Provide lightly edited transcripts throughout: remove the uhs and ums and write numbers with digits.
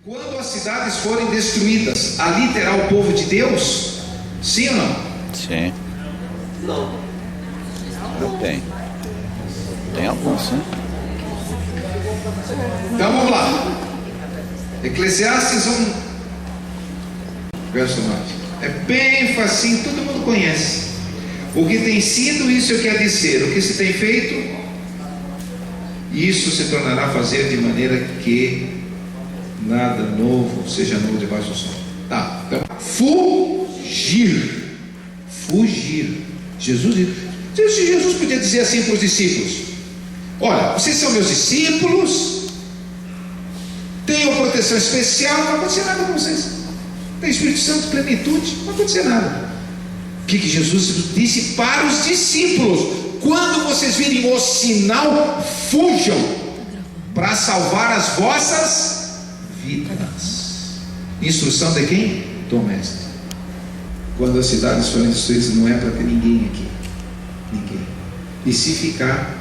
Quando as cidades forem destruídas, ali terá o povo de Deus? Sim ou não? Sim. Não. Não tem. Tem alguns, sim. Então vamos lá. Eclesiastes 1, verso 9. É bem facinho, todo mundo conhece. O que tem sido, isso é o que há de ser. O que se tem feito, isso se tornará fazer de maneira que nada novo seja novo debaixo do sol. Tá, então, fugir. Fugir. Jesus podia dizer assim para os discípulos: olha, vocês são meus discípulos, tenham proteção especial, não vai acontecer nada com vocês. Tem Espírito Santo, plenitude, não vai acontecer nada. O que Jesus disse para os discípulos? Quando vocês virem o sinal, fujam para salvar as vossas vidas. Instrução de quem? Do mestre. Quando as cidades forem destruídas, não é para ter ninguém aqui. Ninguém. E se ficar,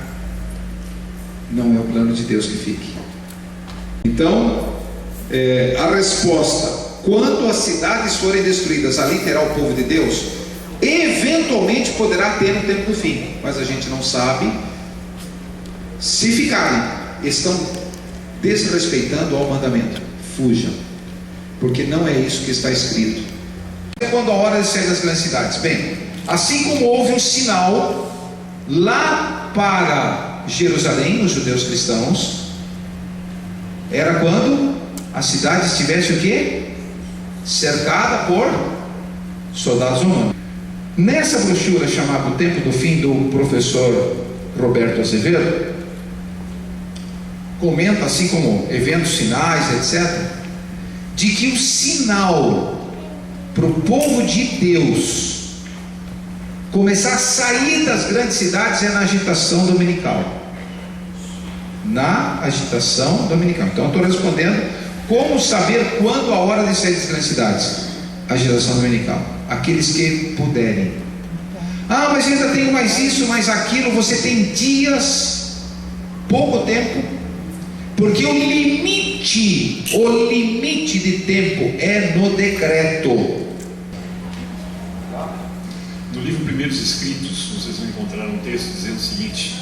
não é o plano de Deus que fique. Então, a resposta: quando as cidades forem destruídas, ali terá o povo de Deus? Eventualmente poderá ter no tempo do fim, mas a gente não sabe. Se ficarem, estão desrespeitando ao mandamento. Fujam, porque não é isso que está escrito. Quando a hora de sair das grandes cidades? Bem, assim como houve um sinal lá para Jerusalém, os judeus cristãos, era quando a cidade estivesse o quê? Cercada por soldados romanos. Nessa brochura chamada O Tempo do Fim, do professor Roberto Azevedo, comenta, assim como eventos, sinais, etc., de que o sinal para o povo de Deus começar a sair das grandes cidades é na agitação dominical. Na agitação dominical. Então eu estou respondendo: como saber quando a hora de sair das grandes cidades? Agitação dominical. Aqueles que puderem. Ah, mas ainda tenho mais isso, mais aquilo. Você tem dias, pouco tempo, porque o limite de tempo é no decreto. No livro Primeiros Escritos, vocês vão encontrar um texto dizendo o seguinte: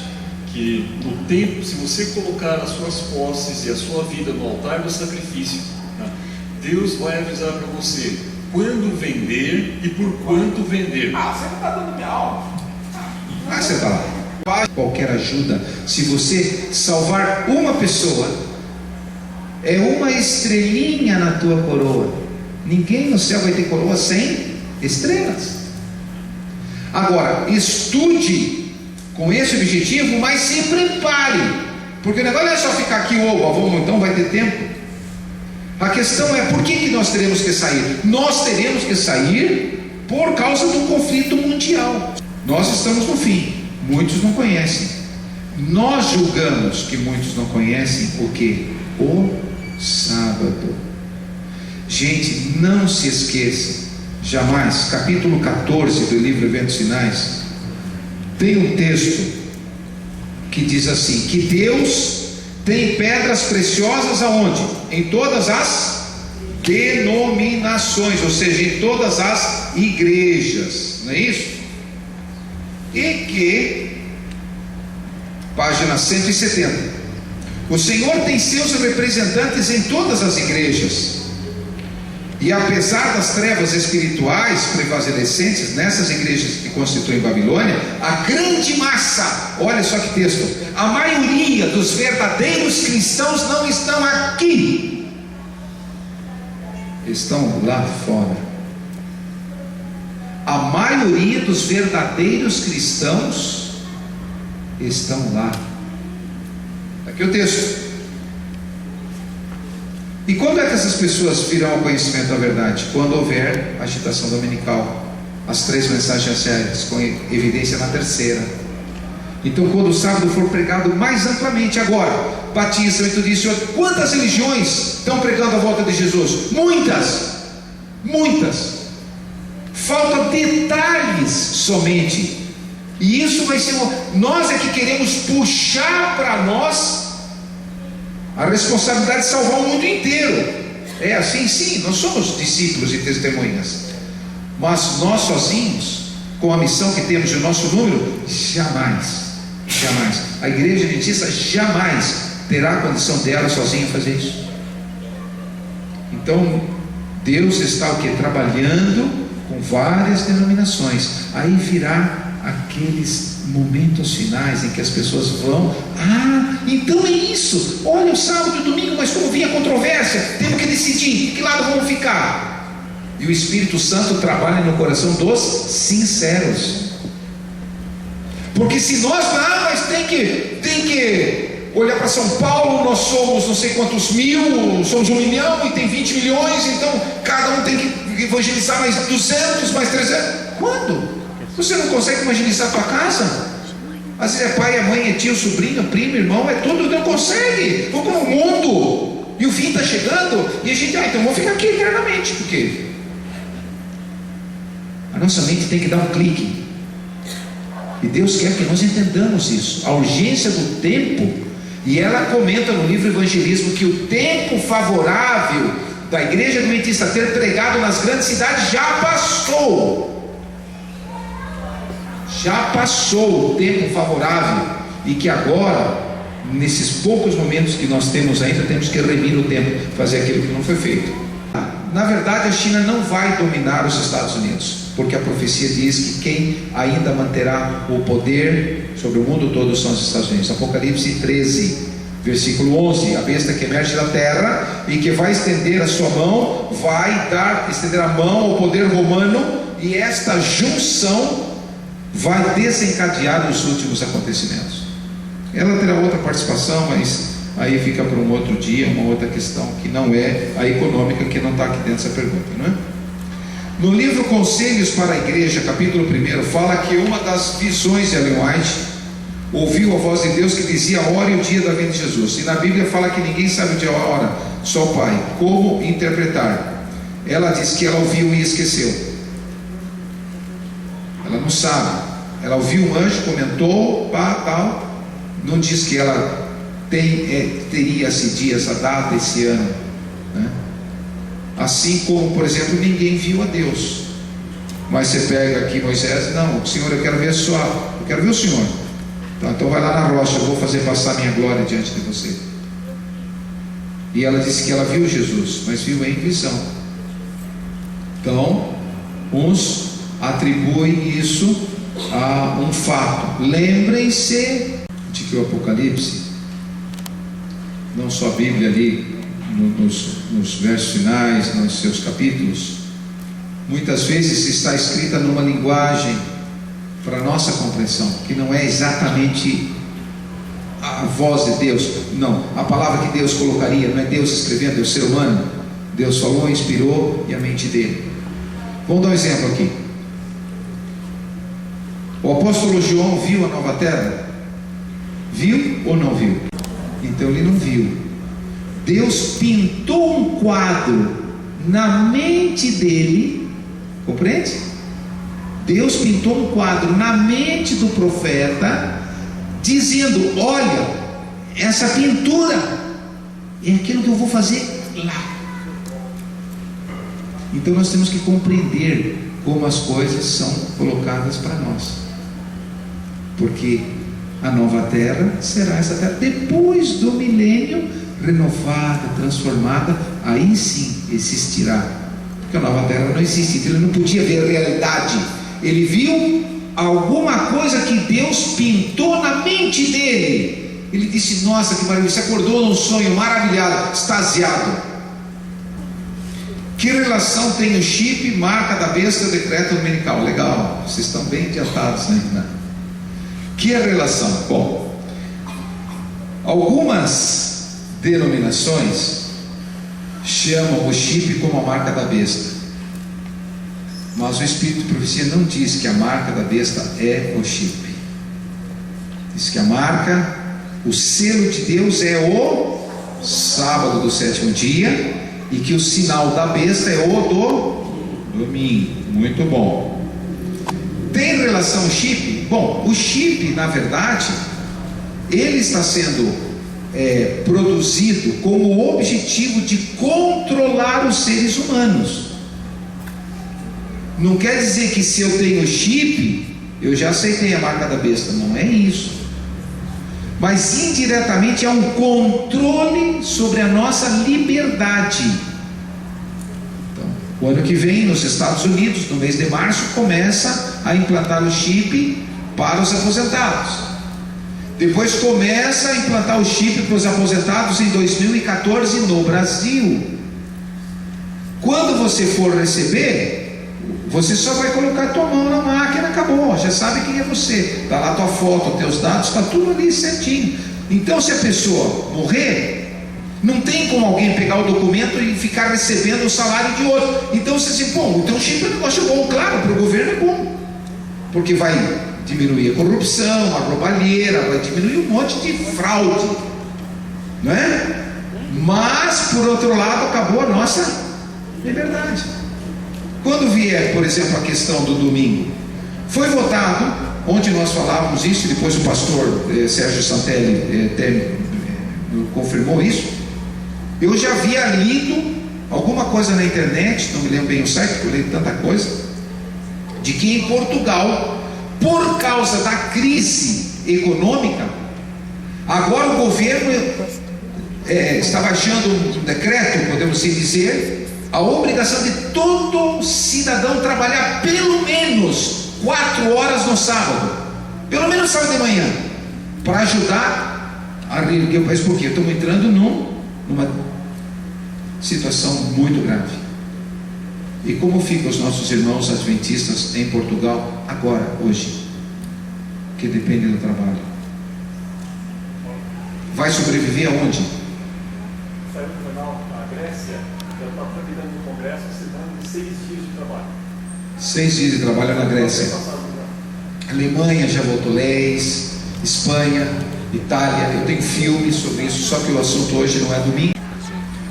que no tempo, se você colocar as suas posses e a sua vida no altar do sacrifício, tá? Deus vai avisar para você quando vender e por quanto vender. Você não está dando minha alma. Você está lá. Qualquer ajuda, se você salvar uma pessoa, é uma estrelinha na tua coroa. Ninguém no céu vai ter coroa sem estrelas. Agora, estude com esse objetivo, mas se prepare, porque o negócio não é só ficar aqui, vamos, então vai ter tempo. A questão é: por que nós teremos que sair? Nós teremos que sair por causa do conflito mundial. Nós estamos no fim, muitos não conhecem. Nós julgamos que muitos não conhecem o que? O sábado. Gente, não se esqueça, jamais, capítulo 14 do livro Eventos Sinais, tem um texto que diz assim: que Deus tem pedras preciosas aonde? Em todas as denominações, ou seja, em todas as igrejas, não é isso? E que, página 170, o Senhor tem seus representantes em todas as igrejas, e apesar das trevas espirituais prevalecentes nessas igrejas que constituem Babilônia, a grande massa, olha só que texto, a maioria dos verdadeiros cristãos não estão aqui, estão lá fora. A maioria dos verdadeiros cristãos estão lá. Aqui o texto. E quando é que essas pessoas virão ao conhecimento da verdade? Quando houver agitação dominical, as 3 mensagens sérias, com evidência na terceira. Então, quando o sábado for pregado mais amplamente, agora, batista, metodista, quantas religiões estão pregando a volta de Jesus? Muitas. Faltam detalhes somente. E isso vai ser nós é que queremos puxar para nós a responsabilidade de salvar o mundo inteiro. É assim, sim, nós somos discípulos e testemunhas, mas nós sozinhos, com a missão que temos e o nosso número, jamais. A igreja adventista jamais terá a condição dela sozinha fazer isso. Então, Deus está o que? Trabalhando com várias denominações. Aí virá aqueles momentos finais em que as pessoas vão, então é isso, olha, o sábado e o domingo, mas como vinha controvérsia, temos que decidir que lado vamos ficar. E o Espírito Santo trabalha no coração dos sinceros. Porque se nós mas tem que olhar para São Paulo, nós somos não sei quantos mil, somos 1 milhão e tem 20 milhões, então cada um tem que evangelizar mais 200, mais 300. Quando? Você não consegue evangelizar a tua casa? Às vezes é pai, é mãe, é tio, sobrinho, primo, irmão, é tudo, não consegue. Vamos no mundo, e o fim está chegando, e a gente, então vamos ficar aqui eternamente, porque a nossa mente tem que dar um clique. E Deus quer que nós entendamos isso, a urgência do tempo. E ela comenta no livro Evangelismo que o tempo favorável da igreja adventista ter pregado nas grandes cidades já passou. Já passou o tempo favorável, e que agora, nesses poucos momentos que nós temos ainda, temos que remir o tempo, fazer aquilo que não foi feito. Na verdade, a China não vai dominar os Estados Unidos, porque a profecia diz que quem ainda manterá o poder sobre o mundo todo são os Estados Unidos. Apocalipse 13, versículo 11: a besta que emerge da terra e que vai estender a sua mão, estender a mão ao poder romano, e esta junção vai desencadear os últimos acontecimentos. Ela terá outra participação, mas aí fica para um outro dia, uma outra questão que não é a econômica, que não está aqui dentro dessa pergunta, não é? No livro Conselhos para a Igreja, capítulo 1, fala que uma das visões de Ellen White ouviu a voz de Deus que dizia a hora e o dia da vinda de Jesus. E na Bíblia fala que ninguém sabe o dia e a hora, só o Pai. Como interpretar? Ela diz que ela ouviu e esqueceu. Ela não sabe. Ela ouviu um anjo, comentou, tal. Não diz que ela teria esse dia, essa data, esse ano, né? Assim como, por exemplo, ninguém viu a Deus. Mas você pega aqui Moisés, não, Senhor, eu quero ver o Senhor. Então vai lá na rocha, eu vou fazer passar minha glória diante de você. E ela disse que ela viu Jesus, mas viu em visão. Então, uns atribuem isso a um fato. Lembrem-se de que o Apocalipse, não só a Bíblia ali nos versos finais, nos seus capítulos, muitas vezes está escrita numa linguagem para nossa compreensão, que não é exatamente a voz de Deus. Não, a palavra que Deus colocaria, não é Deus escrevendo, é o ser humano. Deus falou, inspirou, e a mente dele. Vamos dar um exemplo aqui. O apóstolo João viu a nova terra? Viu ou não viu? Então ele não viu. Deus pintou um quadro na mente dele, compreende? Deus pintou um quadro na mente do profeta, dizendo: olha, essa pintura é aquilo que eu vou fazer lá. Então nós temos que compreender como as coisas são colocadas para nós, porque a nova terra será essa terra depois do milênio, renovada, transformada. Aí sim existirá, porque a nova terra não existe. Então ele não podia ver a realidade, ele viu alguma coisa que Deus pintou na mente dele. Ele disse: nossa, que maravilha! Se acordou num sonho maravilhado, extasiado. Que relação tem o chip, marca da besta, decreto dominical? Legal, vocês estão bem adiantados ainda. Que relação? Bom, algumas denominações chamam o chip como a marca da besta, mas o Espírito de Profecia não diz que a marca da besta é o chip. Diz que a marca, o selo de Deus é o sábado do 7º dia, e que o sinal da besta é o do domingo. Muito bom. Tem relação chip? Bom, o chip, na verdade, ele está sendo produzido com o objetivo de controlar os seres humanos. Não quer dizer que se eu tenho chip, eu já aceitei a marca da besta. Não é isso. Mas indiretamente há um controle sobre a nossa liberdade. Então, o ano que vem, nos Estados Unidos, no mês de março, começa a implantar o chip para os aposentados. Depois começa a implantar o chip para os aposentados em 2014 no Brasil. Quando você for receber, você só vai colocar a tua mão na máquina, acabou, já sabe quem é você. Está lá a tua foto, teus dados, está tudo ali certinho. Então, se a pessoa morrer, não tem como alguém pegar o documento e ficar recebendo o salário de outro. Então você diz, bom, então o chip é um negócio bom, claro, para o governo é bom, porque vai diminuir a corrupção, a roubalheira, vai diminuir um monte de fraude, não é? Mas, por outro lado, acabou a nossa liberdade. Quando vier, por exemplo, a questão do domingo, foi votado, ontem nós falávamos isso, e depois o pastor Sérgio Santelli confirmou isso. Eu já havia lido alguma coisa na internet, não me lembro bem o site, porque eu leio tanta coisa, de que em Portugal, por causa da crise econômica, agora o governo está baixando um decreto, podemos assim dizer, a obrigação de todo cidadão trabalhar pelo menos 4 horas no sábado, pelo menos sábado de manhã, para ajudar a reerguer o país, porque estamos entrando numa situação muito grave. E como ficam os nossos irmãos adventistas em Portugal agora, hoje, que dependem do trabalho? Vai sobreviver aonde? Saiu no jornal, a Grécia já está trabalhando no Congresso, se dando 6 dias de trabalho. 6 dias de trabalho na Grécia. Alemanha já voltou leis, Espanha, Itália. Eu tenho filmes sobre isso, só que o assunto hoje não é domingo.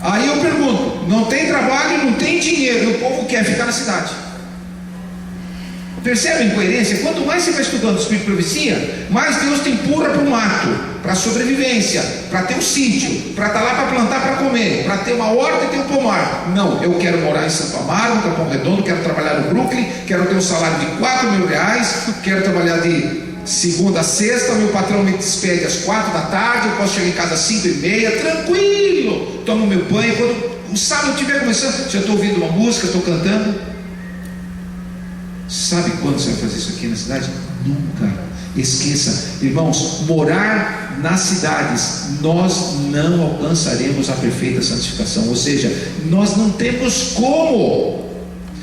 Aí eu pergunto, não tem trabalho, não tem dinheiro, e o povo quer ficar na cidade. Percebe a incoerência? Quanto mais você vai estudando o Espírito de Profecia, mais Deus te empurra para o mato, para a sobrevivência, para ter um sítio, para estar lá para plantar, para comer, para ter uma horta e ter um pomar. Não, eu quero morar em Santo Amaro, no Capão Redondo, quero trabalhar no Brooklyn, quero ter um salário de R$4.000, quero trabalhar de segunda a sexta, meu patrão me despede às 4 da tarde, eu posso chegar em casa às 5h30, tranquilo, tomo meu banho, quando o sábado estiver começando, já estou ouvindo uma música, estou cantando. Sabe quando você vai fazer isso aqui na cidade? Nunca. Esqueça, irmãos, morar nas cidades, nós não alcançaremos a perfeita santificação, ou seja, nós não temos como.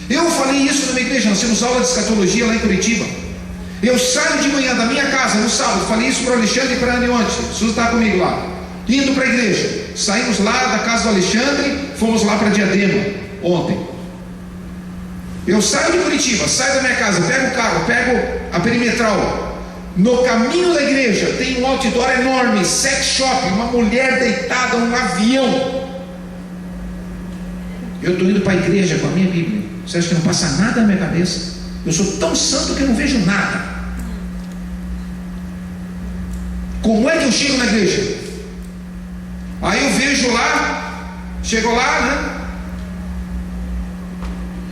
Eu falei isso na minha igreja, nós temos aula de escatologia lá em Curitiba. Eu saio de manhã da minha casa no sábado, falei isso para o Alexandre e para a Anne ontem, Jesus está comigo lá, indo para a igreja. Saímos lá da casa do Alexandre, fomos lá para Diadema ontem. Eu saio de Curitiba, saio da minha casa, pego o carro, pego a perimetral. No caminho da igreja tem um outdoor enorme, sex shop, uma mulher deitada, um avião. Eu estou indo para a igreja com a minha Bíblia. Você acha que não passa nada na minha cabeça? Eu sou tão santo que eu não vejo nada. Como é que eu chego na igreja? Aí eu vejo lá, chego lá, né?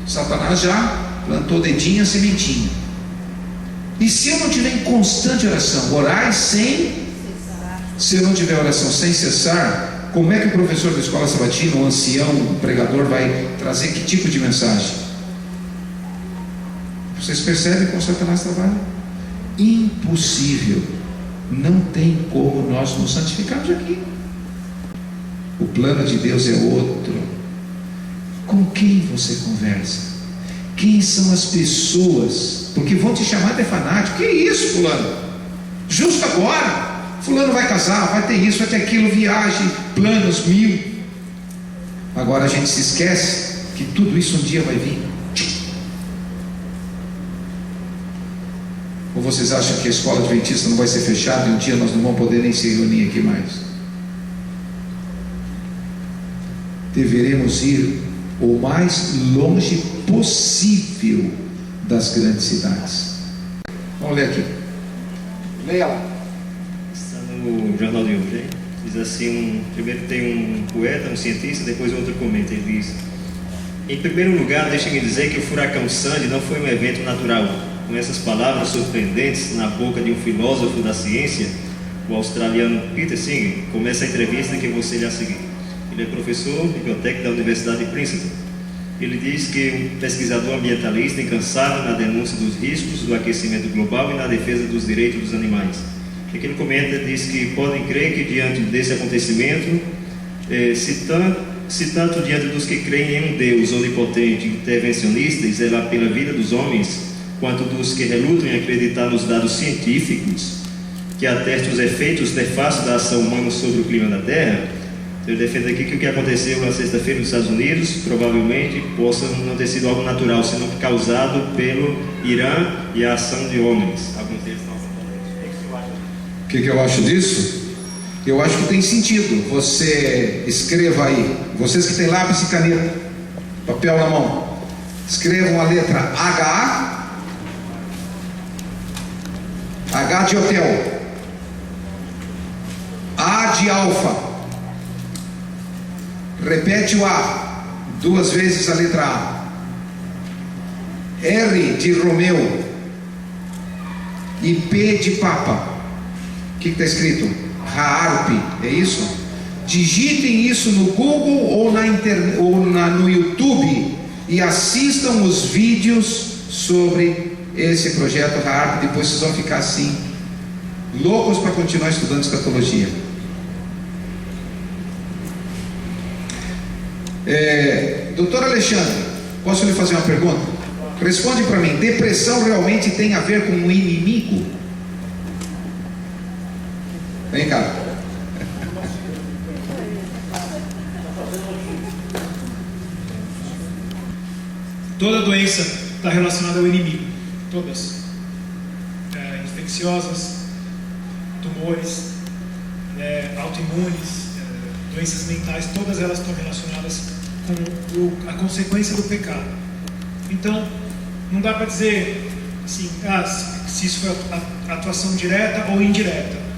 Satanás já plantou dedinho, a sementinha. E se eu não tiver em constante oração, orar sem cessar. Se eu não tiver oração sem cessar, como é que o professor da escola sabatina, o ancião, o pregador vai trazer que tipo de mensagem? Vocês percebem como Satanás trabalha? Impossível. Não tem como nós nos santificarmos aqui. O plano de Deus é outro. Com quem você conversa? Quem são as pessoas? Porque vão te chamar de fanático. Que isso, fulano? Justo agora. Fulano vai casar, vai ter isso, vai ter aquilo, viagem, planos 1000. Agora a gente se esquece que tudo isso um dia vai vir. Ou vocês acham que a escola adventista não vai ser fechada e um dia nós não vamos poder nem se reunir aqui mais? Deveremos ir o mais longe possível das grandes cidades. Vamos ler aqui. Leia lá. Está no jornal de hoje, hein? Diz assim, primeiro tem um poeta, um cientista, depois outro comenta, ele diz: em primeiro lugar, deixe-me dizer que o furacão Sandy não foi um evento natural. Com essas palavras surpreendentes na boca de um filósofo da ciência, o australiano Peter Singer começa a entrevista que você lhe a seguir. Ele é professor biblioteca da Universidade de Princeton. Ele diz que um pesquisador ambientalista incansável na denúncia dos riscos do aquecimento global e na defesa dos direitos dos animais. O que ele comenta diz que podem crer que diante desse acontecimento, se tanto diante dos que creem em um Deus onipotente, intervencionista e zelar pela vida dos homens, quanto dos que relutam em acreditar nos dados científicos que atestam os efeitos nefastos da ação humana sobre o clima da Terra, ele defende aqui que o que aconteceu na sexta-feira nos Estados Unidos provavelmente possa não ter sido algo natural, senão causado pelo Irã e a ação de homens. Alguns deles estão O que eu acho disso? Eu acho que tem sentido. Você escreva aí, vocês que têm lápis e caneta, papel na mão, escrevam a letra H de hotel, A de alfa, repete o A 2 vezes a letra A, R de Romeu e P de Papa. O que está escrito? Raarp, é isso? Digitem isso no Google ou no YouTube e assistam os vídeos sobre esse projeto Raarp. Depois vocês vão ficar assim, loucos para continuar estudando escatologia. Doutor Alexandre, posso lhe fazer uma pergunta? Responde para mim: depressão realmente tem a ver com um inimigo? Vem cá. Toda doença está relacionada ao inimigo. Todas. Infecciosas, tumores, autoimunes, doenças mentais, todas elas estão relacionadas com a consequência do pecado. Então, não dá para dizer assim, se isso foi atuação direta ou indireta.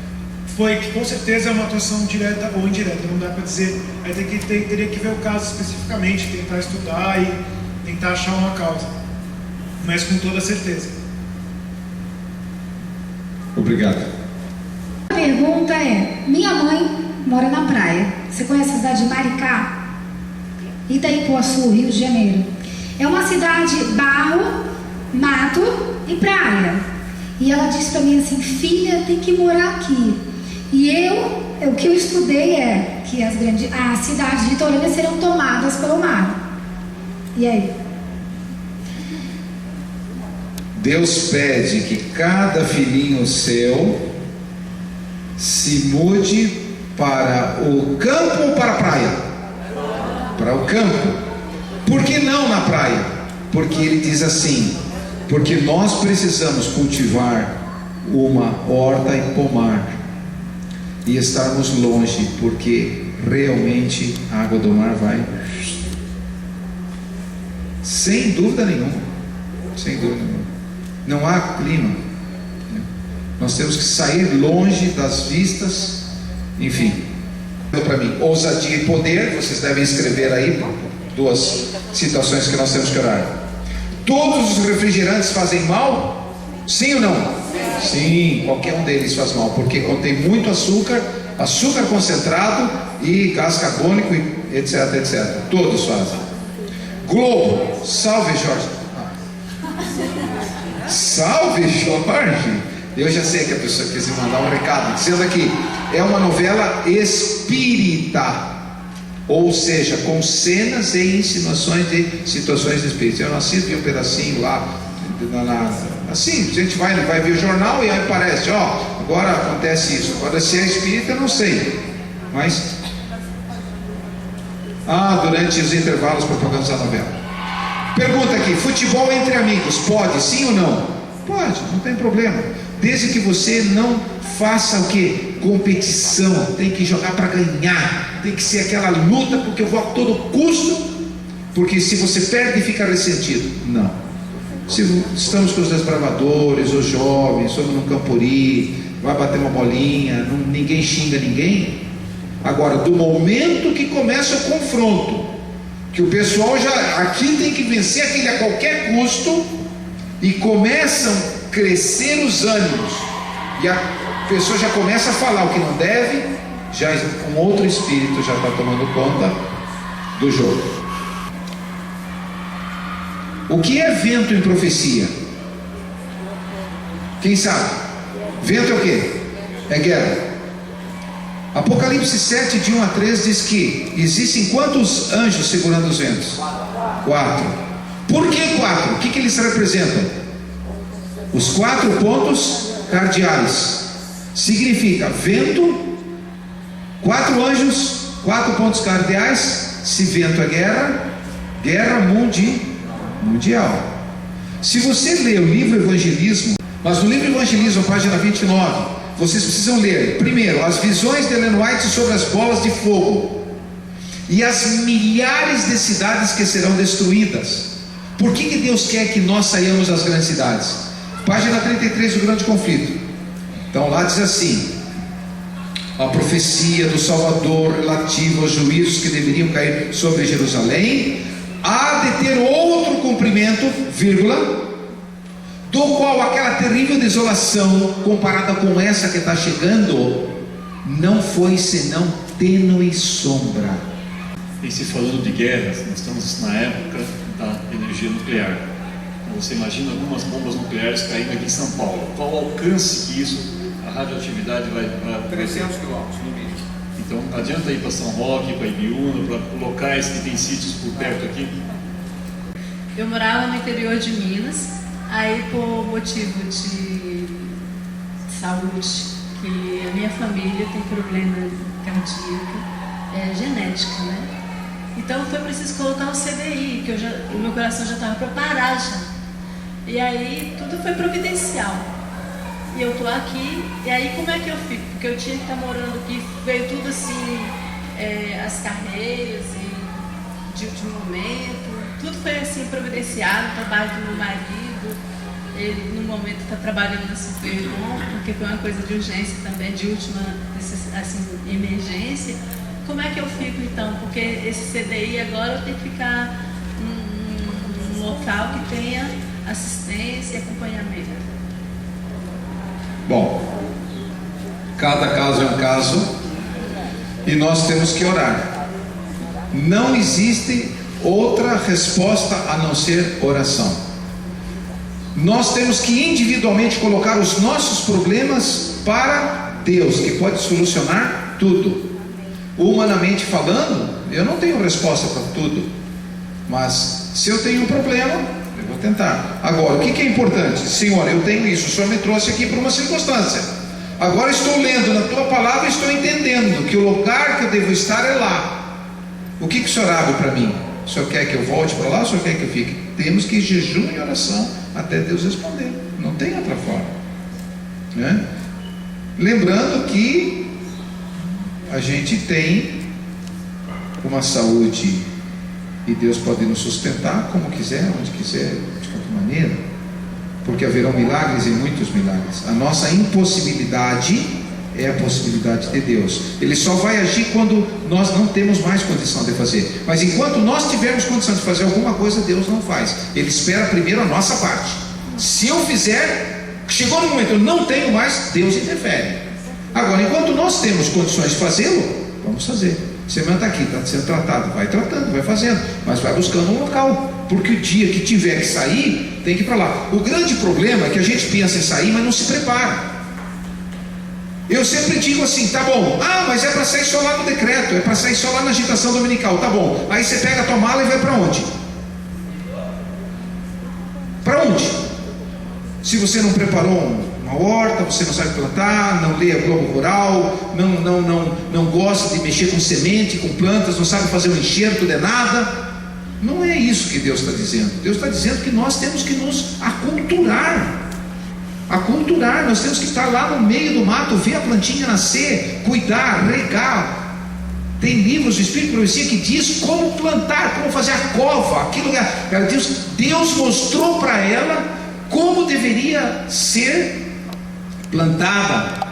Foi que com certeza é uma atuação direta ou indireta, não dá para dizer. Aí teria que ver o caso especificamente, tentar estudar e tentar achar uma causa, mas com toda certeza. Obrigado. A pergunta é: minha mãe mora na praia. Você conhece a cidade de Maricá? Itaipuaçu, Rio de Janeiro. É uma cidade barro, mato e praia. E ela disse para mim assim: filha, tem que morar aqui. E o que eu estudei é que as cidades litorâneas serão tomadas pelo mar. E aí? Deus pede que cada filhinho seu se mude para o campo ou para a praia? Para o campo. Por que não na praia? Porque ele diz assim: porque nós precisamos cultivar uma horta e pomar e estarmos longe, porque realmente a água do mar vai, sem dúvida nenhuma, sem dúvida nenhuma. Não há clima. Nós temos que sair longe das vistas. Enfim, para mim, ousadia e poder. Vocês devem escrever aí 2 situações que nós temos que orar. Todos os refrigerantes fazem mal? Sim ou não? Sim, qualquer um deles faz mal, porque contém muito açúcar, açúcar concentrado e gás carbônico, etc, etc. Todos fazem. Globo, salve Jorge. Salve Jorge. Eu já sei que a pessoa quis me mandar um recado dizendo aqui: é uma novela espírita, ou seja, com cenas e insinuações de situações espíritas. Eu não assisto um pedacinho lá assim, a gente vai ver o jornal e aí aparece, agora acontece isso. Agora, se é espírita, eu não sei, mas durante os intervalos propagando essa novela. Pergunta aqui: futebol entre amigos pode, sim ou não? Pode, não tem problema, desde que você não faça o que? Competição. Tem que jogar para ganhar, tem que ser aquela luta, porque eu vou a todo custo, porque se você perde fica ressentido. Não. Se estamos com os desbravadores, os jovens, somos no Campuri, vai bater uma bolinha, ninguém xinga ninguém, Agora, do momento que começa o confronto, que o pessoal já aqui tem que vencer aquele a qualquer custo, e começam a crescer os ânimos, e a pessoa já começa a falar o que não deve, já um outro espírito já está tomando conta do jogo. O que é vento em profecia? Quem sabe? Vento é o quê? É guerra. Apocalipse 7, de 1 a 3 diz que existem quantos anjos segurando os ventos? 4. Por que 4? O que eles representam? Os 4 pontos cardeais. Significa vento, 4 anjos, 4 pontos cardeais. Se vento é guerra, guerra mundial. Se você ler o livro Evangelismo, mas no livro Evangelismo, página 29, vocês precisam ler, primeiro, as visões de Ellen White sobre as bolas de fogo e as milhares de cidades que serão destruídas. Por que Deus quer que nós saiamos das grandes cidades? Página 33 do Grande Conflito. Então lá diz assim: a profecia do Salvador relativa aos juízos que deveriam cair sobre Jerusalém há de ter outro cumprimento, vírgula, do qual aquela terrível desolação, comparada com essa que está chegando, não foi senão tênue sombra. E se falando de guerras, nós estamos na época da energia nuclear. Você imagina algumas bombas nucleares caindo aqui em São Paulo. Qual o alcance que isso, a radioatividade vai 300 quilômetros no mínimo. Então, adianta ir para São Roque, para Ibiúna, para locais que tem sítios por perto aqui? Eu morava no interior de Minas. Aí, por motivo de saúde, que a minha família tem problema cardíaco, genética, né? Então foi preciso colocar um CDI, que o meu coração já estava para parar já. E aí tudo foi providencial. E eu tô aqui, e aí como é que eu fico? Porque eu tinha que estar morando aqui, veio tudo assim, as carreiras e de último momento, tudo foi assim providenciado, o trabalho do meu marido. Ele no momento está trabalhando na Superbom, porque foi uma coisa de urgência também, de última assim, emergência. Como é que eu fico então? Porque esse CDI agora eu tenho que ficar num local que tenha assistência e acompanhamento. Bom, cada caso é um caso e nós temos que orar. Não existe outra resposta a não ser oração. Nós temos que individualmente colocar os nossos problemas para Deus, que pode solucionar tudo. Humanamente falando, eu não tenho resposta para tudo, mas se eu tenho um problema, eu vou tentar. Agora, o que é importante? Senhor, eu tenho isso, o Senhor me trouxe aqui por uma circunstância. Agora estou lendo na tua palavra e estou entendendo que o lugar que eu devo estar é lá. O que o Senhor abre para mim? O Senhor quer que eu volte para lá ou o Senhor quer que eu fique? Temos que ir jejum e oração até Deus responder. Não tem outra forma, né? Lembrando que a gente tem uma saúde e Deus pode nos sustentar como quiser, onde quiser, de qualquer maneira, porque haverão milagres e muitos milagres. A nossa impossibilidade é a possibilidade de Deus. Ele só vai agir quando nós não temos mais condição de fazer. Mas enquanto nós tivermos condição de fazer alguma coisa, Deus não faz. Ele espera primeiro a nossa parte. Se eu fizer, chegou no momento eu não tenho mais, Deus interfere. Agora, enquanto nós temos condições de fazê-lo, vamos fazer. Você está aqui, está sendo tratado, vai tratando, vai fazendo, mas vai buscando um local, porque o dia que tiver que sair, tem que ir para lá. O grande problema é que a gente pensa em sair, mas não se prepara. Eu sempre digo assim, tá bom, mas é para sair só lá no decreto, é para sair só lá na agitação dominical, tá bom. Aí você pega a tua mala e vai para onde? Para onde? Se você não preparou uma horta, você não sabe plantar, não lê a Globo Rural, não gosta de mexer com semente, com plantas, não sabe fazer um enxerto de nada, não é isso que Deus está dizendo. Deus está dizendo que nós temos que nos aculturar. Nós temos que estar lá no meio do mato, ver a plantinha nascer, cuidar, regar. Tem livros do Espírito de Profecia que diz como plantar, como fazer a cova, aquilo que Deus mostrou para ela como deveria ser plantada.